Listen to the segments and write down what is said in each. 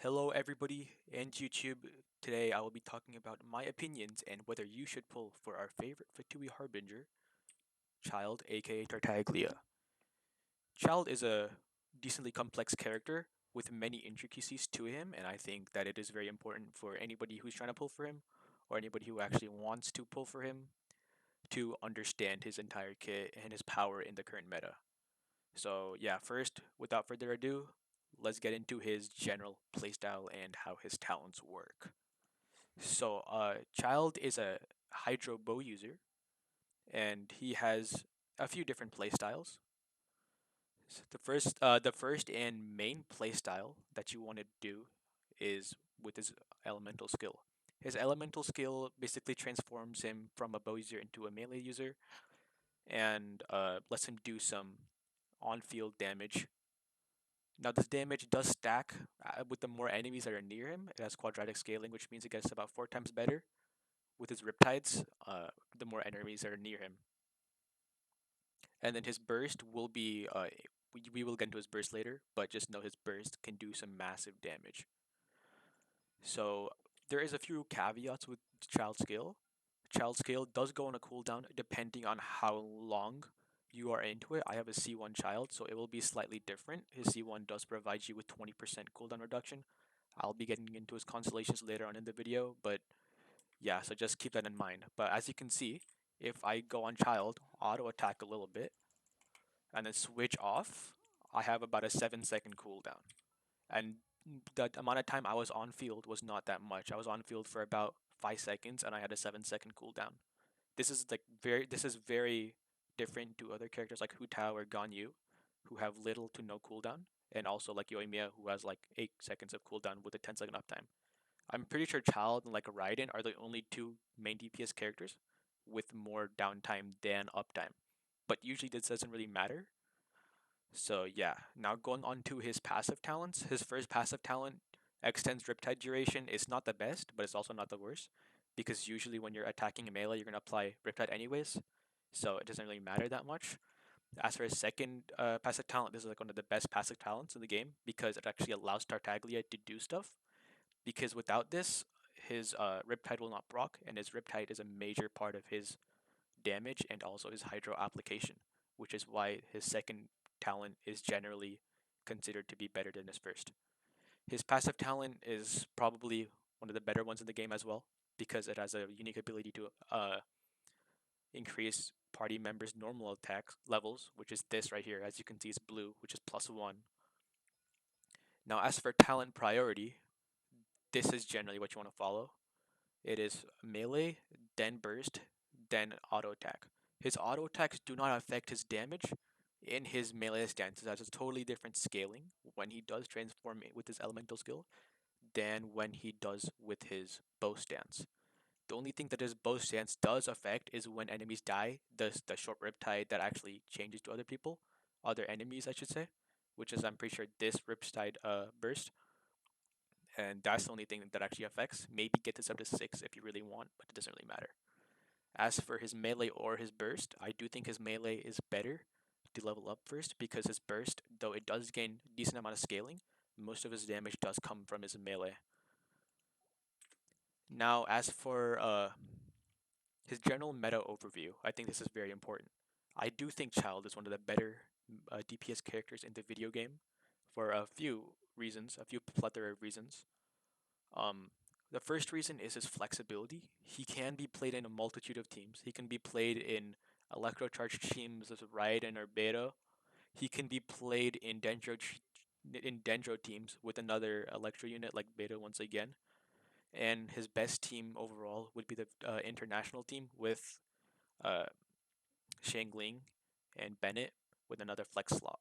Hello, everybody, and YouTube. Today I will be talking about my opinions and whether you should pull for our favorite Fatui Harbinger, Childe, aka Tartaglia. Childe is a decently complex character with many intricacies to him, and I think that it is very important for anybody who's trying to pull for him, or anybody who actually wants to pull for him, to understand his entire kit and his power in the current meta. So, yeah, first, without further ado, let's get into his general playstyle and how his talents work. So, Child is a Hydro Bow user, and he has a few different playstyles. The first and main playstyle that you want to do is with his elemental skill. His elemental skill basically transforms him from a bow user into a melee user, and lets him do some on-field damage. Now, this damage does stack with the more enemies that are near him. It has quadratic scaling, which means it gets about 4 times better with his Riptides, the more enemies are near him. And then his burst will be, we will get into his burst later, but just know his burst can do some massive damage. So there is a few caveats with Child Scale. Child Scale does go on a cooldown depending on how long you are into it. I have a C1 Child, so it will be slightly different. His C1 does provide you with 20% cooldown reduction. I'll be getting into his constellations later on in the video, but yeah, so just keep that in mind. But as you can see, if I go on child, auto attack a little bit, and then switch off, I have about a 7 second cooldown. And the amount of time I was on field was not that much. I was on field for about 5 seconds and I had a 7 second cooldown. This is very different to other characters like Hu Tao or Ganyu, who have little to no cooldown, and also like Yoimiya, who has like 8 seconds of cooldown with a 10 second uptime. I'm pretty sure Child and like Raiden are the only two main DPS characters with more downtime than uptime. But usually this doesn't really matter. So yeah, now going on to his passive talents. His first passive talent extends Riptide duration. It's not the best, but it's also not the worst. Because usually when you're attacking a melee, you're gonna apply Riptide anyways. So it doesn't really matter that much. As for his second passive talent, this is like one of the best passive talents in the game because it actually allows Tartaglia to do stuff because without this, his Riptide will not proc, and his Riptide is a major part of his damage and also his Hydro application, which is why his second talent is generally considered to be better than his first. His passive talent is probably one of the better ones in the game as well, because it has a unique ability to increase party members' normal attack levels, which is this right here. As you can see, it's blue, which is +1. Now, as for talent priority, this is generally what you want to follow. It is melee, then burst, then auto attack. His auto attacks do not affect his damage in his melee stance. It has a totally different scaling when he does transform with his elemental skill than when he does with his bow stance. The only thing that his bow stance does affect is when enemies die, the short riptide that actually changes to other people, other enemies, I should say, which is I'm pretty sure this riptide burst, and that's the only thing that actually affects. Maybe get this up to 6 if you really want, but it doesn't really matter. As for his melee or his burst, I do think his melee is better to level up first because his burst, though it does gain decent amount of scaling, most of his damage does come from his melee. Now, as for his general meta overview, I think this is very important. I do think Childe is one of the better DPS characters in the video game for a few reasons, a few plethora of reasons. Um, the first reason is his flexibility. He can be played in a multitude of teams. He can be played in electrocharged teams as Raiden or Beta. He can be played in Dendro teams with another Electro unit like Beta once again. And his best team overall would be the international team with uh, Shangling and Bennett with another flex slot.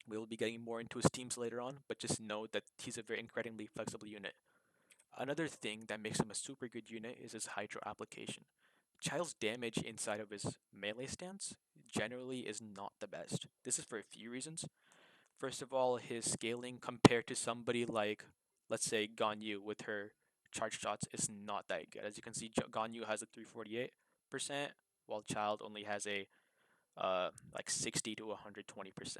We will be getting more into his teams later on, but just know that he's a very incredibly flexible unit. Another thing that makes him a super good unit is his Hydro application. Child's damage inside of his melee stance generally is not the best. This is for a few reasons. First of all, his scaling compared to somebody like, let's say, Ganyu with her charge shots is not that good. As you can see, Ganyu has a 348%, while Child only has a like 60 to 120%.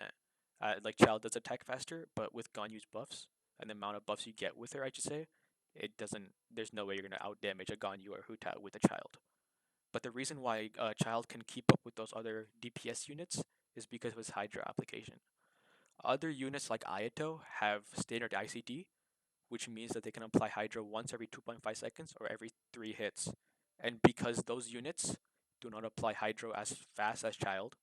Like Child does attack faster, but with Ganyu's buffs, and the amount of buffs you get with her, I should say, it doesn't. There's no way you're gonna outdamage a Ganyu or Huta with a Child. But the reason why a Child can keep up with those other DPS units is because of his Hydra application. Other units like Ayato have standard ICT, which means that they can apply Hydra once every 2.5 seconds or every 3 hits. And because those units do not apply Hydro as fast as Child,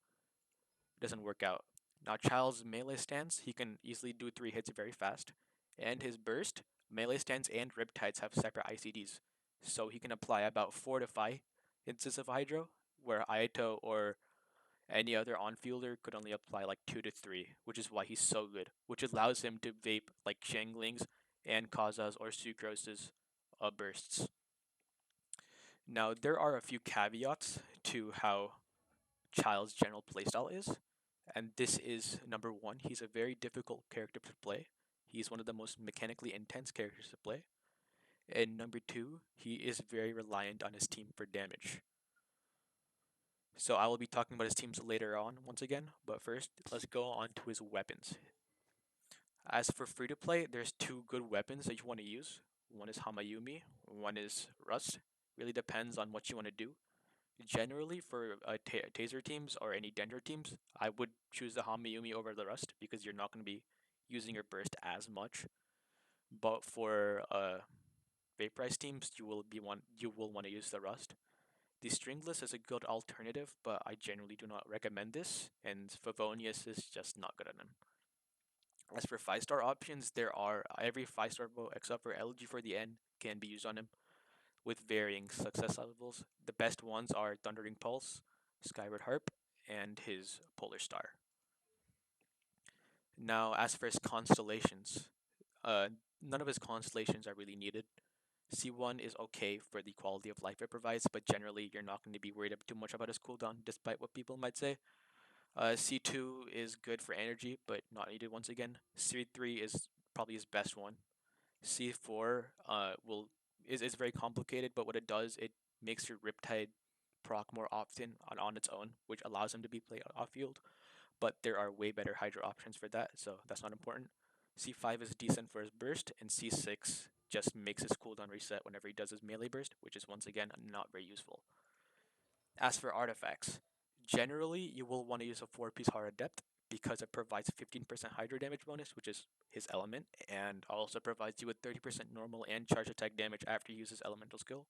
it doesn't work out. Now, Child's melee stance, he can easily do 3 hits very fast. And his burst, melee stance, and Riptides have separate ICDs. So he can apply about 4 to 5 instances of Hydro, where Ayato or any other on-fielder could only apply like 2 to 3, which is why he's so good, which allows him to vape like Shangling's and Kaza's or Sucrose's bursts. Now, there are a few caveats to how Child's general playstyle is, and this is number one, he's a very difficult character to play. He's one of the most mechanically intense characters to play. And number two, he is very reliant on his team for damage. So I will be talking about his teams later on once again, but first, let's go on to his weapons. As for free to play, there's two good weapons that you want to use. One is Hamayumi, one is Rust. Really depends on what you want to do. Generally, for taser teams or any Dendro teams, I would choose the Hamayumi over the Rust because you're not going to be using your burst as much. But for Vaporize teams, you will want to use the Rust. The Stringless is a good alternative, but I generally do not recommend this, and Favonius is just not good on him. As for 5-star options, there are every 5-star bow except for Elegy for the End can be used on him with varying success levels. The best ones are Thundering Pulse, Skyward Harp, and his Polar Star. Now, as for his constellations, uh, none of his constellations are really needed. C1 is okay for the quality of life it provides, but generally you're not going to be worried too much about his cooldown, despite what people might say. C2 is good for energy, but not needed once again. C3 is probably his best one. C4 is very complicated, but what it does, it makes your Riptide proc more often on its own, which allows him to be played off field. But there are way better Hydra options for that, so that's not important. C5 is decent for his burst, and C6 just makes his cooldown reset whenever he does his melee burst, which is once again not very useful. As for artifacts, generally you will want to use a 4-piece Heart Adept because it provides 15% Hydra damage bonus, which is his element, and also provides you with 30% normal and charge attack damage after you use his elemental skill.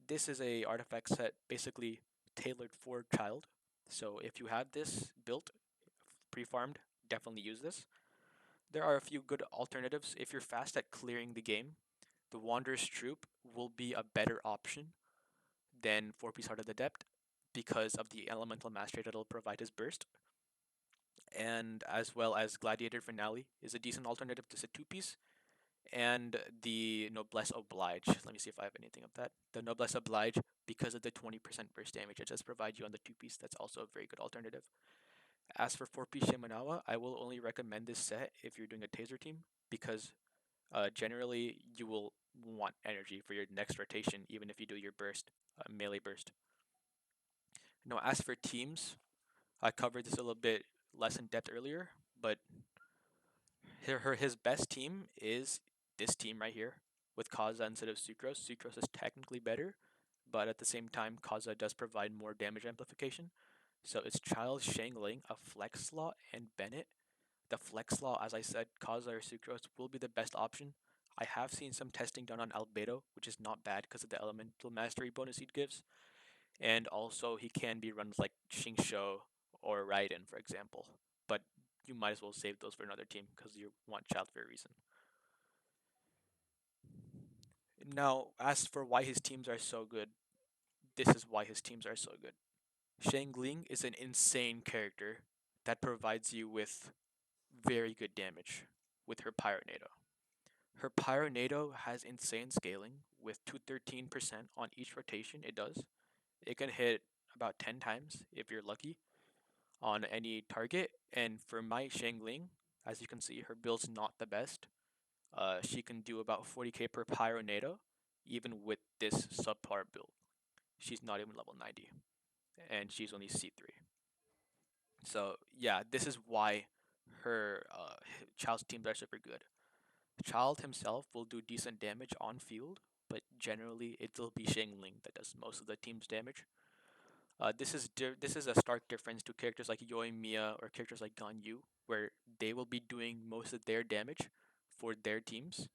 This is a artifact set basically tailored for Child, so if you have this built, pre-farmed, definitely use this. There are a few good alternatives. If you're fast at clearing the game, the Wanderer's Troop will be a better option than 4-piece Heart of the Adept because of the elemental mastery that it'll provide his burst. And as well as Gladiator Finale is a decent alternative to the 2-piece. And the Noblesse Oblige. Let me see if I have anything of that. The Noblesse Oblige, because of the 20% burst damage it does provide you on the 2-piece, that's also a very good alternative. As for 4-piece Shimenawa, I will only recommend this set if you're doing a taser team because generally you will want energy for your next rotation, even if you do your burst, melee burst. Now, as for teams, I covered this a little bit less in depth earlier, but his best team is this team right here with Kaza instead of Sucrose. Sucrose is technically better, but at the same time, Kaza does provide more damage amplification. So it's Childe, Shangling, a Flex Slot, and Bennett. The Flex Slot, as I said, Kaza or Sucrose will be the best option. I have seen some testing done on Albedo, which is not bad because of the Elemental Mastery bonus he gives. And also, he can be run like Xingqiu or Raiden, for example. But you might as well save those for another team because you want Childe for a reason. Now, as for why his teams are so good, this is why his teams are so good. Shangling is an insane character that provides you with very good damage with her Pyronado. Her Pyronado has insane scaling with 213% on each rotation it does. It can hit about 10 times if you're lucky on any target. And for my Shangling, as you can see, her build's not the best. She can do about 40k per Pyronado, even with this subpar build. She's not even level 90, and she's only C3. So yeah, this is why her Child's teams are super good. Child himself will do decent damage on field, but generally it'll be Shangling that does most of the team's damage. This is a stark difference to characters like Yoimiya or characters like Ganyu, where they will be doing most of their damage for their teams,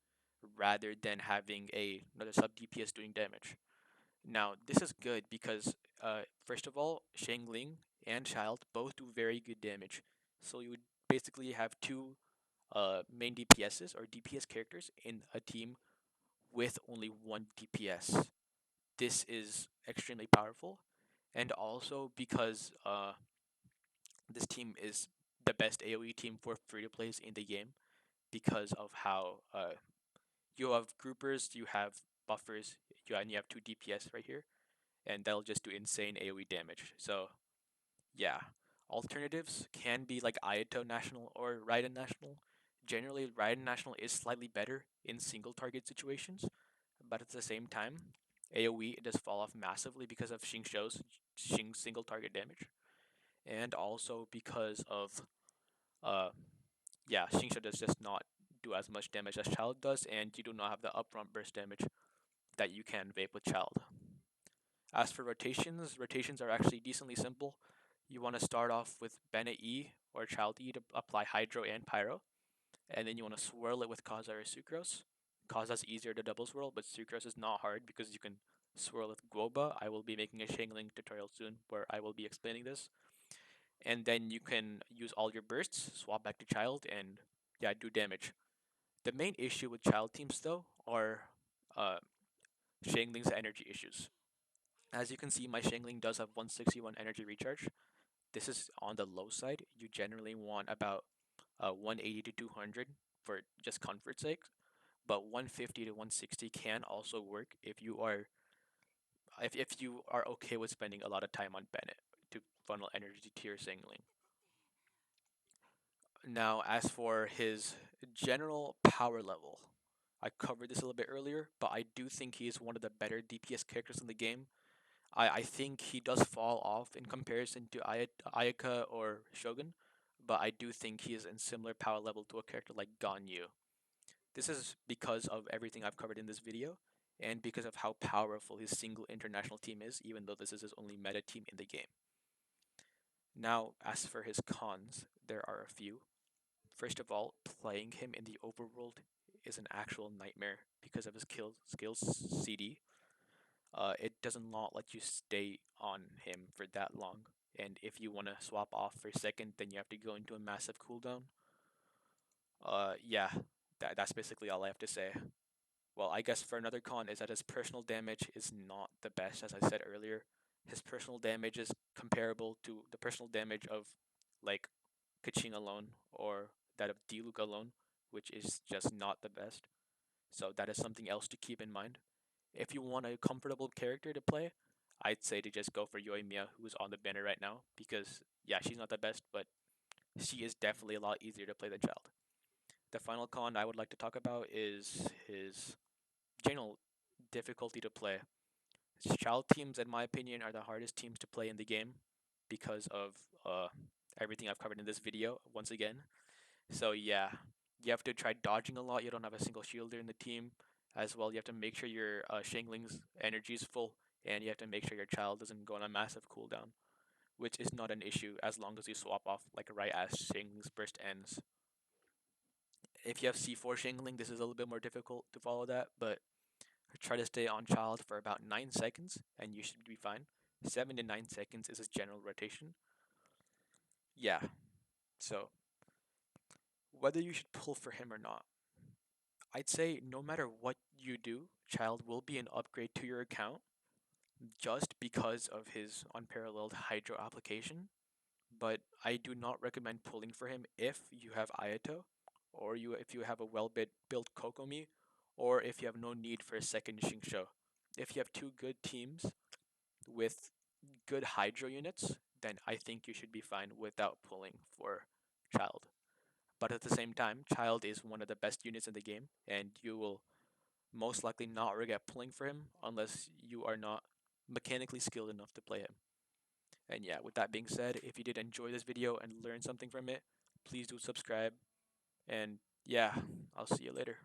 rather than having another sub DPS doing damage. Now, this is good because, first of all, Shangling and Child both do very good damage. So you would basically have two main DPSs or DPS characters in a team with only one DPS. This is extremely powerful, and also because this team is the best AoE team for free to plays in the game because of how you have groupers, you have buffers, and you have two DPS right here, and that'll just do insane AoE damage. So yeah, alternatives can be like Ayato National or Raiden National. Generally, Raiden National is slightly better in single target situations, but at the same time, AoE does fall off massively because of Xing's single target damage, and also because of uh Xingqiu does just not do as much damage as Child does, and you do not have the upfront burst damage that you can vape with Child. As for rotations, rotations are actually decently simple. You want to start off with Bennett E or Child E to apply Hydro and Pyro, and then you want to swirl it with Kaza or Sucrose. Kaza's easier to double swirl, but Sucrose is not hard because you can swirl with Guoba. I will be making a Shangling tutorial soon where I will be explaining this. And then you can use all your bursts, swap back to Child, and yeah, do damage. The main issue with Child teams though are uh, Shangling's energy issues. As you can see, my Shangling does have 161 energy recharge. This is on the low side. You generally want about 180 to 200 for just comfort's sake, but 150 to 160 can also work if you are okay with spending a lot of time on Bennett to funnel energy to your Shangling. Now, as for his general power level, I covered this a little bit earlier, but I do think he is one of the better DPS characters in the game. I think he does fall off in comparison to Ayaka or Shogun, but I do think he is in similar power level to a character like Ganyu. This is because of everything I've covered in this video, and because of how powerful his single international team is, even though this is his only meta team in the game. Now, as for his cons, there are a few. First of all, playing him in the overworld is an actual nightmare because of his skills CD. It does not let you stay on him for that long, and if you want to swap off for a second, then you have to go into a massive cooldown. Yeah, that's basically all I have to say. Well, I guess for another con is that his personal damage is not the best, as I said earlier. His personal damage is comparable to the personal damage of like Kaching alone or that of Diluc alone, which is just not the best. So that is something else to keep in mind. If you want a comfortable character to play, I'd say to just go for Yoimiya, who's on the banner right now, because yeah, she's not the best, but she is definitely a lot easier to play than Child. The final con I would like to talk about is his general difficulty to play. Child teams, in my opinion, are the hardest teams to play in the game because of uh, everything I've covered in this video, once again. So yeah, you have to try dodging a lot. You don't have a single shielder in the team. As well, you have to make sure your Shangling's energy is full, and you have to make sure your Child doesn't go on a massive cooldown, which is not an issue as long as you swap off like right as Shangling's burst ends. If you have C4 Shangling, this is a little bit more difficult to follow that, but try to stay on Child for about 9 seconds, and you should be fine. 7 to 9 seconds is his general rotation. Yeah, so whether you should pull for him or not, I'd say no matter what you do, Child will be an upgrade to your account just because of his unparalleled Hydro application. But I do not recommend pulling for him if you have Ayato, or if you have a built Kokomi, or if you have no need for a second Xingqiu. If you have two good teams with good Hydro units, then I think you should be fine without pulling for Child. But at the same time, Child is one of the best units in the game, and you will most likely not regret pulling for him unless you are not mechanically skilled enough to play him. And yeah, with that being said, if you did enjoy this video and learn something from it, please do subscribe. And Yeah, I'll see you later.